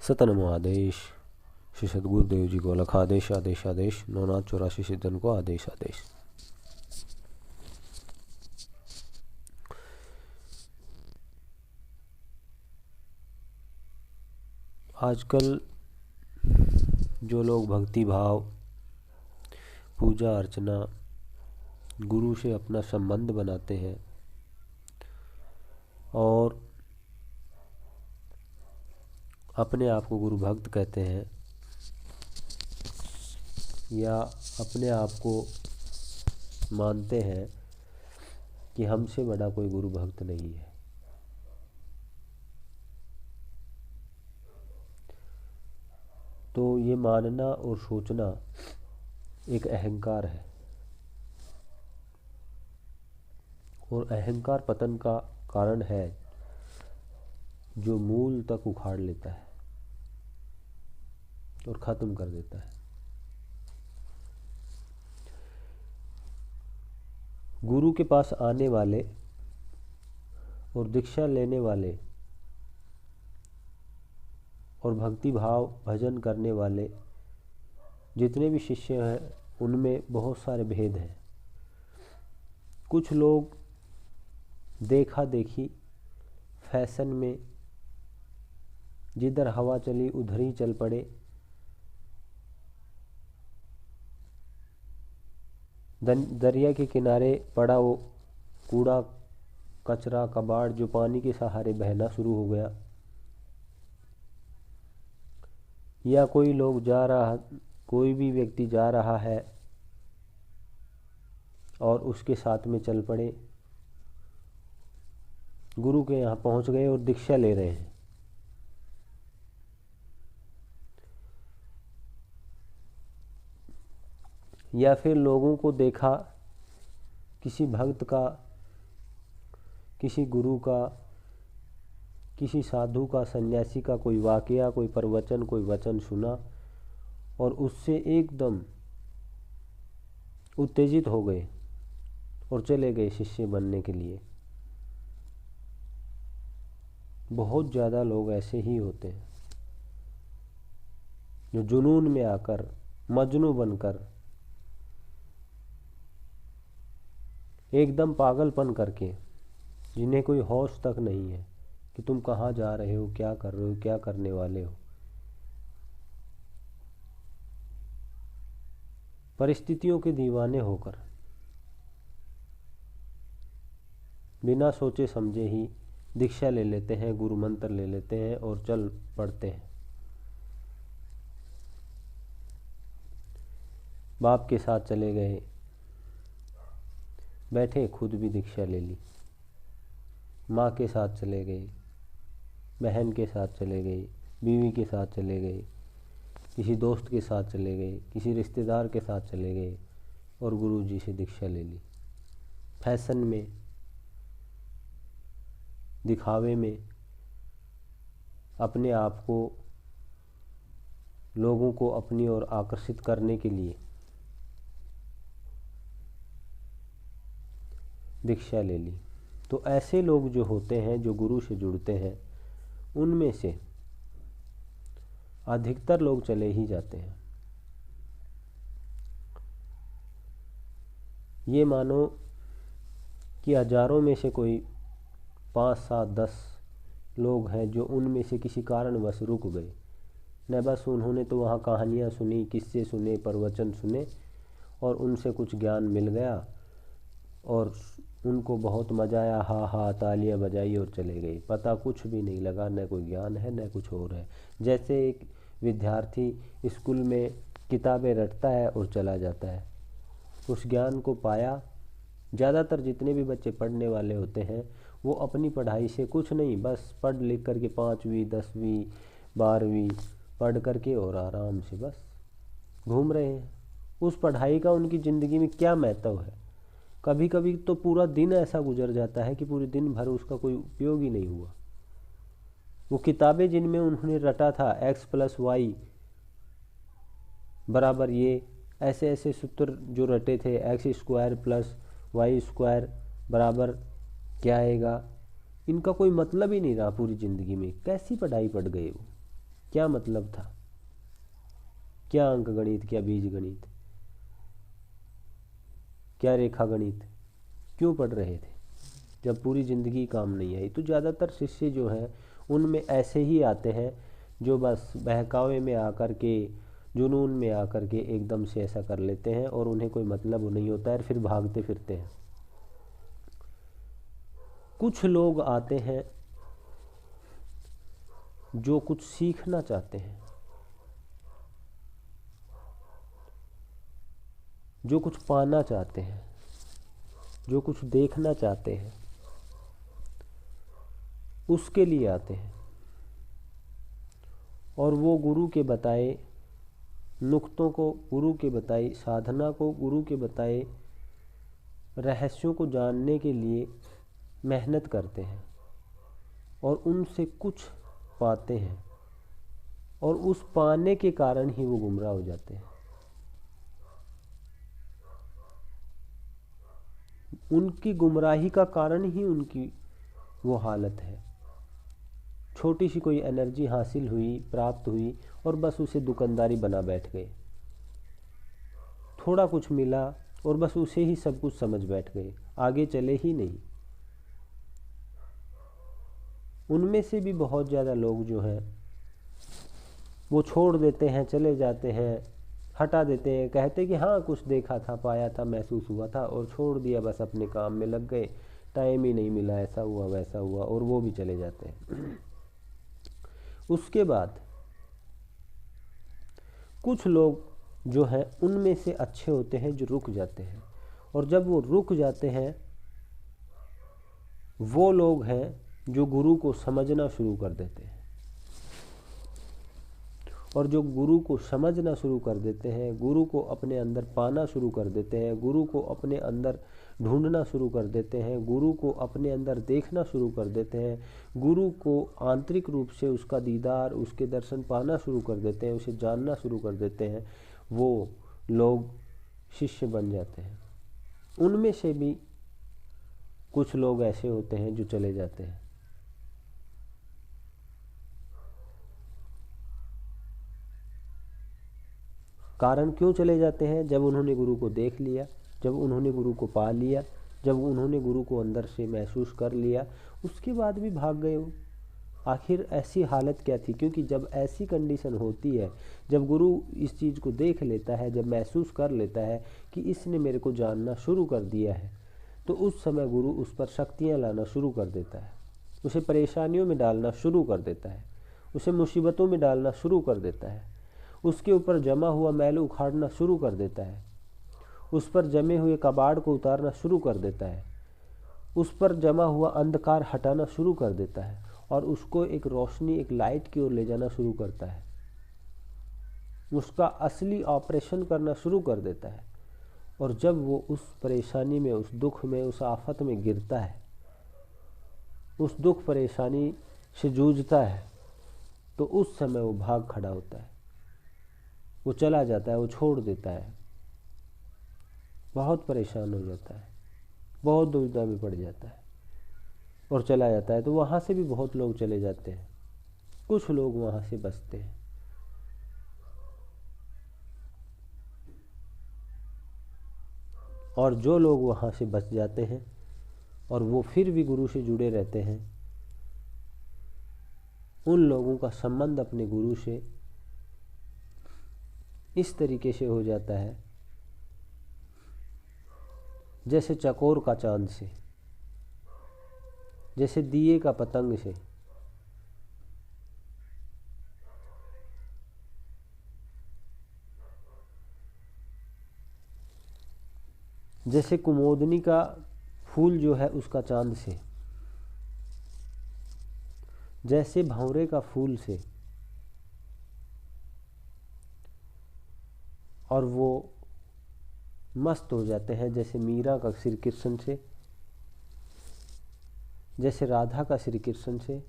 सतनमो आदेश। श्री सद्गुरुदेव जी को अलख आदेश आदेश आदेश। 984 सिद्धन को आदेश आदेश। आजकल जो लोग भक्ति भाव, पूजा अर्चना, गुरु से अपना संबंध बनाते हैं और अपने आप को गुरु भक्त कहते हैं या अपने आप को मानते हैं कि हमसे बड़ा कोई गुरु भक्त नहीं है, तो ये मानना और सोचना एक अहंकार है और अहंकार पतन का कारण है जो मूल तक उखाड़ लेता है और ख़त्म कर देता है। गुरु के पास आने वाले और दीक्षा लेने वाले और भक्ति भाव भजन करने वाले जितने भी शिष्य हैं उनमें बहुत सारे भेद हैं। कुछ लोग देखा देखी फैशन में जिधर हवा चली उधर ही चल पड़े, दरिया के किनारे पड़ा वो कूड़ा कचरा कबाड़ जो पानी के सहारे बहना शुरू हो गया, या कोई भी व्यक्ति जा रहा है और उसके साथ में चल पड़े, गुरु के यहाँ पहुँच गए और दीक्षा ले रहे हैं। या फिर लोगों को देखा किसी भक्त का, किसी गुरु का, किसी साधु का, सन्यासी का कोई वाकया, कोई प्रवचन, कोई वचन सुना और उससे एकदम उत्तेजित हो गए और चले गए शिष्य बनने के लिए। बहुत ज़्यादा लोग ऐसे ही होते हैं जो जुनून में आकर मजनू बनकर एकदम पागलपन करके, जिन्हें कोई होश तक नहीं है कि तुम कहाँ जा रहे हो, क्या कर रहे हो, क्या करने वाले हो, परिस्थितियों के दीवाने होकर बिना सोचे समझे ही दीक्षा ले लेते हैं, गुरु मंत्र ले लेते हैं और चल पड़ते हैं। बाप के साथ चले गए, बैठे खुद भी दीक्षा ले ली, माँ के साथ चले गए, बहन के साथ चले गए, बीवी के साथ चले गए, किसी दोस्त के साथ चले गए, किसी रिश्तेदार के साथ चले गए और गुरु जी से दीक्षा ले ली। फैशन में, दिखावे में, अपने आप को लोगों को अपनी ओर आकर्षित करने के लिए दीक्षा ले ली। तो ऐसे लोग जो होते हैं, जो गुरु से जुड़ते हैं, उनमें से अधिकतर लोग चले ही जाते हैं। ये मानो कि हजारों में से कोई 5, 7, 10 लोग हैं जो उनमें से किसी कारणवश रुक गए न, बस उन्होंने तो वहाँ कहानियाँ सुनी, किस्से सुने, प्रवचन सुने और उनसे कुछ ज्ञान मिल गया और उनको बहुत मज़ा आया, हा हा तालियां बजाई और चले गए। पता कुछ भी नहीं लगा, न कोई ज्ञान है न कुछ और है। जैसे एक विद्यार्थी स्कूल में किताबें रटता है और चला जाता है, उस ज्ञान को पाया। ज़्यादातर जितने भी बच्चे पढ़ने वाले होते हैं वो अपनी पढ़ाई से कुछ नहीं, बस पढ़ लिख करके 5वीं 10वीं 12वीं पढ़ करके और आराम से बस घूम रहे हैं। उस पढ़ाई का उनकी ज़िंदगी में क्या महत्व है? कभी कभी तो पूरा दिन ऐसा गुजर जाता है कि पूरे दिन भर उसका कोई उपयोग ही नहीं हुआ। वो किताबें जिनमें उन्होंने रटा था x + y बराबर ये, ऐसे ऐसे सूत्र जो रटे थे, x² + y² बराबर क्या आएगा, इनका कोई मतलब ही नहीं रहा पूरी ज़िंदगी में। कैसी पढ़ाई पढ़ गए वो, क्या मतलब था, क्या अंक गणित, क्या बीज गणित, क्या रेखा गणित, क्यों पढ़ रहे थे जब पूरी ज़िंदगी काम नहीं आई। तो ज़्यादातर शिष्य जो हैं उनमें ऐसे ही आते हैं जो बस बहकावे में आकर के, जुनून में आकर के एकदम से ऐसा कर लेते हैं और उन्हें कोई मतलब नहीं होता है, फिर भागते फिरते हैं। कुछ लोग आते हैं जो कुछ सीखना चाहते हैं, जो कुछ पाना चाहते हैं, जो कुछ देखना चाहते हैं, उसके लिए आते हैं। और वो गुरु के बताए नुक्तों को, गुरु के बताई साधना को, गुरु के बताए रहस्यों को जानने के लिए मेहनत करते हैं और उनसे कुछ पाते हैं, और उस पाने के कारण ही वो गुमराह हो जाते हैं। उनकी गुमराही का कारण ही उनकी वो हालत है। छोटी सी कोई एनर्जी हासिल हुई, प्राप्त हुई, और बस उसे दुकानदारी बना बैठ गए। थोड़ा कुछ मिला और बस उसे ही सब कुछ समझ बैठ गए, आगे चले ही नहीं। उनमें से भी बहुत ज़्यादा लोग जो हैं वो छोड़ देते हैं, चले जाते हैं, हटा देते हैं, कहते कि हाँ कुछ देखा था, पाया था, महसूस हुआ था, और छोड़ दिया, बस अपने काम में लग गए, टाइम ही नहीं मिला, ऐसा हुआ वैसा हुआ, और वो भी चले जाते हैं। उसके बाद कुछ लोग जो हैं उनमें से अच्छे होते हैं जो रुक जाते हैं, और जब वो रुक जाते हैं वो लोग हैं जो गुरु को समझना शुरू कर देते हैं। और जो गुरु को समझना शुरू कर देते हैं, गुरु को अपने अंदर पाना शुरू कर देते हैं, गुरु को अपने अंदर ढूंढना शुरू कर देते हैं, गुरु को अपने अंदर देखना शुरू कर देते हैं, गुरु को आंतरिक रूप से उसका दीदार, उसके दर्शन पाना शुरू कर देते हैं, उसे जानना शुरू कर देते हैं, वो लोग शिष्य बन जाते हैं। उनमें से भी कुछ लोग ऐसे होते हैं जो चले जाते हैं। कारण क्यों चले जाते हैं? जब उन्होंने गुरु को देख लिया, जब उन्होंने गुरु को पा लिया, जब उन्होंने गुरु को अंदर से महसूस कर लिया, उसके बाद भी भाग गए वो। आखिर ऐसी हालत क्या थी? क्योंकि जब ऐसी कंडीशन होती है, जब गुरु इस चीज़ को देख लेता है, जब महसूस कर लेता है कि इसने मेरे को जानना शुरू कर दिया है, तो उस समय गुरु उस पर शक्तियाँ लाना शुरू कर देता है, उसे परेशानियों में डालना शुरू कर देता है, उसे मुसीबतों में डालना शुरू कर देता है, उसके ऊपर जमा हुआ मैल उखाड़ना शुरू कर देता है, उस पर जमे हुए कबाड़ को उतारना शुरू कर देता है, उस पर जमा हुआ अंधकार हटाना शुरू कर देता है, और उसको एक रोशनी, एक लाइट की ओर ले जाना शुरू करता है, उसका असली ऑपरेशन करना शुरू कर देता है। और जब वो उस परेशानी में, उस दुख में, उस आफत में गिरता है, उस दुख परेशानी से जूझता है, तो उस समय वो भाग खड़ा होता है, वो चला जाता है, वो छोड़ देता है, बहुत परेशान हो जाता है, बहुत दुविधा में पड़ जाता है और चला जाता है। तो वहाँ से भी बहुत लोग चले जाते हैं, कुछ लोग वहाँ से बचते हैं। और जो लोग वहाँ से बच जाते हैं और वो फिर भी गुरु से जुड़े रहते हैं, उन लोगों का संबंध अपने गुरु से इस तरीके से हो जाता है जैसे चकोर का चांद से, जैसे दिए का पतंग से। जैसे कुमोदनी का फूल जो है उसका चांद से, जैसे भंवरे का फूल से। और वो मस्त हो जाते हैं जैसे मीरा का श्री कृष्ण से, जैसे राधा का श्री कृष्ण से।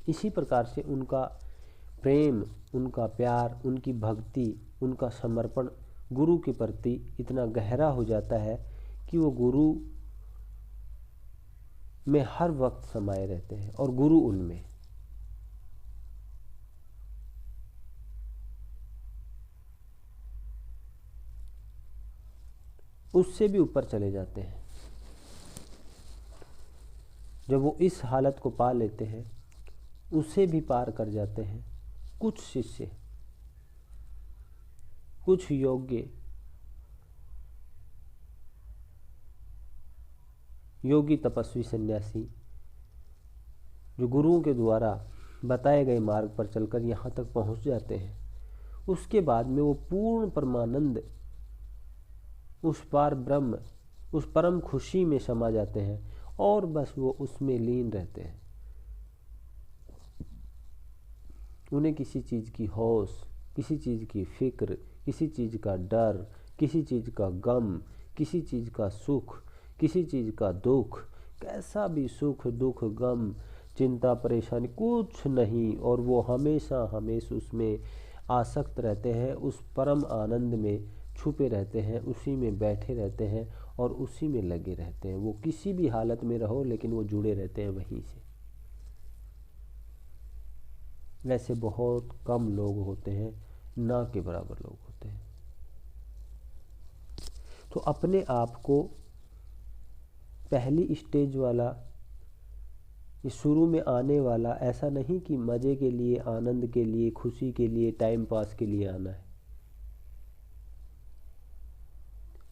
इसी प्रकार से उनका प्रेम, उनका प्यार, उनकी भक्ति, उनका समर्पण गुरु के प्रति इतना गहरा हो जाता है कि वो गुरु में हर वक्त समाये रहते हैं और गुरु उनमें। उससे भी ऊपर चले जाते हैं। जब वो इस हालत को पा लेते हैं, उसे भी पार कर जाते हैं कुछ शिष्य, कुछ योग्य योगी तपस्वी सन्यासी, जो गुरुओं के द्वारा बताए गए मार्ग पर चलकर यहाँ तक पहुँच जाते हैं। उसके बाद में वो पूर्ण परमानंद, उस पार ब्रह्म, उस परम खुशी में समा जाते हैं और बस वो उसमें लीन रहते हैं। उन्हें किसी चीज़ की हौस, किसी चीज़ की फिक्र, किसी चीज़ का डर, किसी चीज़ का गम, किसी चीज़ का सुख, किसी चीज़ का दुख, कैसा भी सुख दुख गम चिंता परेशानी कुछ नहीं, और वो हमेशा हमेशा उसमें आसक्त रहते हैं, उस परम आनंद में छुपे रहते हैं, उसी में बैठे रहते हैं और उसी में लगे रहते हैं। वो किसी भी हालत में रहो लेकिन वो जुड़े रहते हैं वहीं से। वैसे बहुत कम लोग होते हैं, ना के बराबर लोग होते हैं। तो अपने आप को पहली स्टेज वाला, शुरू में आने वाला, ऐसा नहीं कि मज़े के लिए, आनंद के लिए, खुशी के लिए, टाइम पास के लिए आना है,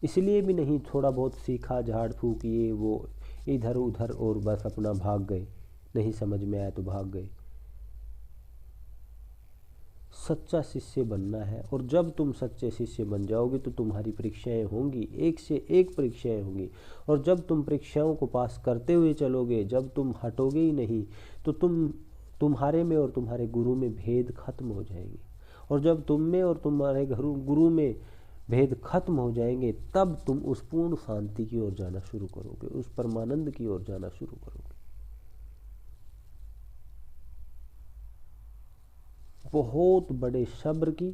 इसलिए भी नहीं थोड़ा बहुत सीखा, झाड़ फूक ये वो इधर उधर और बस अपना भाग गए, नहीं समझ में आया तो भाग गए। सच्चा शिष्य बनना है, और जब तुम सच्चे शिष्य बन जाओगे तो तुम्हारी परीक्षाएं होंगी, एक से एक परीक्षाएं होंगी, और जब तुम परीक्षाओं को पास करते हुए चलोगे, जब तुम हटोगे ही नहीं, तो तुम्हारे में और तुम्हारे गुरु में भेद खत्म हो जाएंगे। और जब तुम में और तुम्हारे गुरु में भेद खत्म हो जाएंगे, तब तुम उस पूर्ण शांति की ओर जाना शुरू करोगे, उस परमानंद की ओर जाना शुरू करोगे। बहुत बड़े सब्र की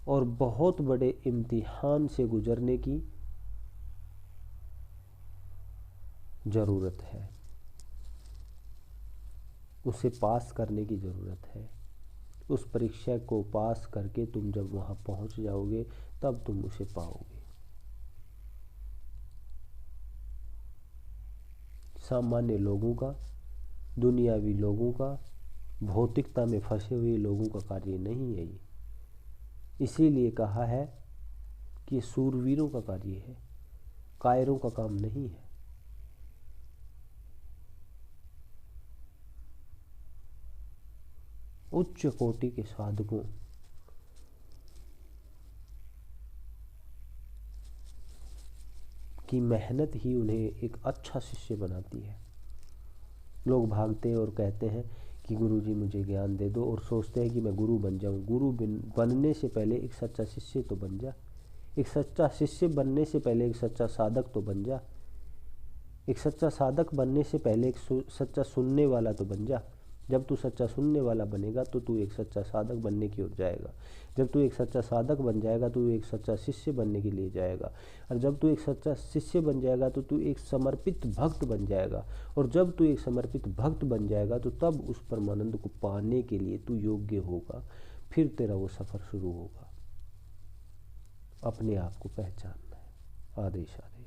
और बहुत बड़े इम्तिहान से गुजरने की ज़रूरत है, उसे पास करने की ज़रूरत है। उस परीक्षा को पास करके तुम जब वहाँ पहुँच जाओगे तब तुम उसे पाओगे। सामान्य लोगों का, दुनियावी लोगों का, भौतिकता में फंसे हुए लोगों का कार्य नहीं है ये। इसीलिए कहा है कि सूरवीरों का कार्य है, कायरों का काम नहीं है। उच्च कोटि के साधकों की मेहनत ही उन्हें एक अच्छा शिष्य बनाती है। लोग भागते हैं और कहते हैं कि गुरुजी मुझे ज्ञान दे दो, और सोचते हैं कि मैं गुरु बन जाऊं। गुरु बनने से पहले एक सच्चा शिष्य तो बन जा। एक सच्चा शिष्य बनने से पहले एक सच्चा साधक तो बन जा। एक सच्चा साधक बनने से पहले एक सच्चा सुनने वाला तो बन जा। जब तू सच्चा सुनने वाला बनेगा तो तू एक सच्चा साधक बनने की ओर जाएगा। जब तू एक सच्चा साधक बन जाएगा तो तू एक सच्चा शिष्य बनने के लिए जाएगा। और जब तू एक सच्चा शिष्य बन जाएगा तो तू एक समर्पित भक्त बन जाएगा। और जब तू एक समर्पित भक्त बन जाएगा तो तब उस परमानंद को पाने के लिए तू योग्य होगा। फिर तेरा वो सफ़र शुरू होगा। अपने आप को पहचानना है। आदेश आदेश।